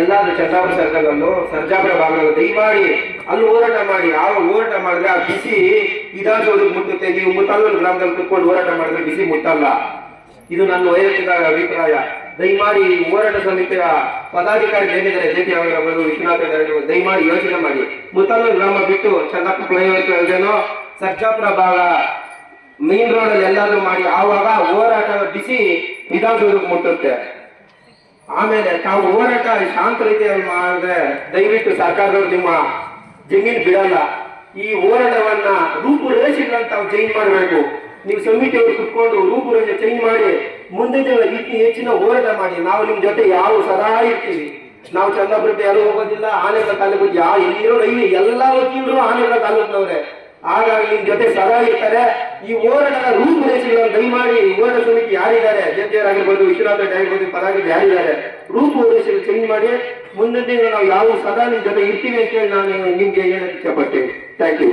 ಎಲ್ಲಾದ್ರೂ ಚಂದಾಪುರ ಸರ್ಕಲ್ ಸರ್ಜಾಪುರ ಭಾಗದಲ್ಲಿ ದಯಮಾಡಿ ಅಲ್ಲಿ ಹೋರಾಟ ಮಾಡಿ. ಆ ಹೋರಾಟ ಮಾಡಿದ್ರೆ ಆ ಬಿಸಿ ವಿಧಾನಸೌಧಕ್ಕೆ ಮುಟ್ಟುತ್ತೆ. ನೀವು ಮುತ್ತಲ್ಲೂರು ಗ್ರಾಮದಲ್ಲಿ ಕುತ್ಕೊಂಡು ಹೋರಾಟ ಮಾಡಿದ್ರೆ ಬಿಸಿ ಮುಟ್ಟಲ್ಲ. ಇದು ನನ್ನ ವೈಯಕ್ತಿಕ ಅಭಿಪ್ರಾಯ. ದಯಮಾಡಿ ಹೋರಾಟ ಸಮಿತಿಯ ಪದಾಧಿಕಾರಿ ಏನಿದ್ದಾರೆ ಜೆ.ಟಿ. ಅವರು ವಿಶ್ವನಾಥ ದಯಮಾಡಿ ಯೋಚನೆ ಮಾಡಿ. ಮುತ್ತಲ್ಲೂರು ಗ್ರಾಮ ಬಿಟ್ಟು ಚಂದಾಪುರ ಫ್ಲೈಓವರ್ ಸರ್ಜಾಪುರ ಭಾಗ ಮೇನ್ ರೋಡ್ ಅಲ್ಲಿ ಎಲ್ಲಾದ್ರೂ ಮಾಡಿ. ಆವಾಗ ಹೋರಾಟ ಬಿಸಿ ವಿಧಾನಸೌಧಕ್ಕೆ ಮುಟ್ಟುತ್ತೆ. ಆಮೇಲೆ ತಾವು ಹೋರಾಟ ಶಾಂತ ರೀತಿಯಲ್ಲಿ ಮಾಡಿದ್ರೆ ದಯವಿಟ್ಟು ಸರ್ಕಾರದವರು ನಿಮ್ಮ ಜಮೀನು ಬಿಡಲ್ಲ. ಈ ಹೋರಾಟವನ್ನ ರೂಪುರೇಷೆಗಳನ್ನ ತಾವು ಚೇಂಜ್ ಮಾಡಬೇಕು. ನೀವು ಸಮಿತಿಯವರು ಕುತ್ಕೊಂಡು ರೂಪುರೇಷೆ ಚೇಂಜ್ ಮಾಡಿ ಮುಂದಿನ ಹೆಚ್ಚಿನ ಹೋರಾಟ ಮಾಡಿ. ನಾವು ನಿಮ್ ಜೊತೆ ಯಾವ ಸದಾ ಇರ್ತೀವಿ. ನಾವು ಚಂದಾಪುರಕ್ಕೆ ಯಾರು ಹೋಗೋದಿಲ್ಲ. ಆನೆಗಳ ತಾಲೂಕು ಎಲ್ಲಿರೋ ಎಲ್ಲ ವಕೀಲರು ಆನೆಗಳ ತಾಲೂಕಿನವ್ರೆ. ಹಾಗಾಗಿ ನಿಮ್ ಜೊತೆ ಸದಾ ಇರ್ತಾರೆ. ಈ ಹೋರಾಟದ ರೂಪುರೇಷೆಗಳನ್ನು ದಯಮಾಡಿ ಹೋರಾಟ ಸಮಿತಿ ಯಾರಿದ್ದಾರೆ, ಜೆಪಿಆರ್ ಆಗಿರ್ಬೋದು, ವಿಶ್ವನಾಥ ಆಗಿರ್ಬೋದು, ಪದಾಧಿಕಾರಿ ಯಾರಿದ್ದಾರೆ, ರೂಪುರೇಷೆಗಳು ಚೇಂಜ್ ಮಾಡಿ ಮುಂದಿನ ನಾವು ಯಾವ ಸದಾ ನಿಮ್ ಜೊತೆ ಇರ್ತೀವಿ ಅಂತ ಹೇಳಿ ನಾನು ನಿಮ್ಗೆ ಹೇಳಕ್ಕೆ ಇಷ್ಟಪಡ್ತೀನಿ. Thank you.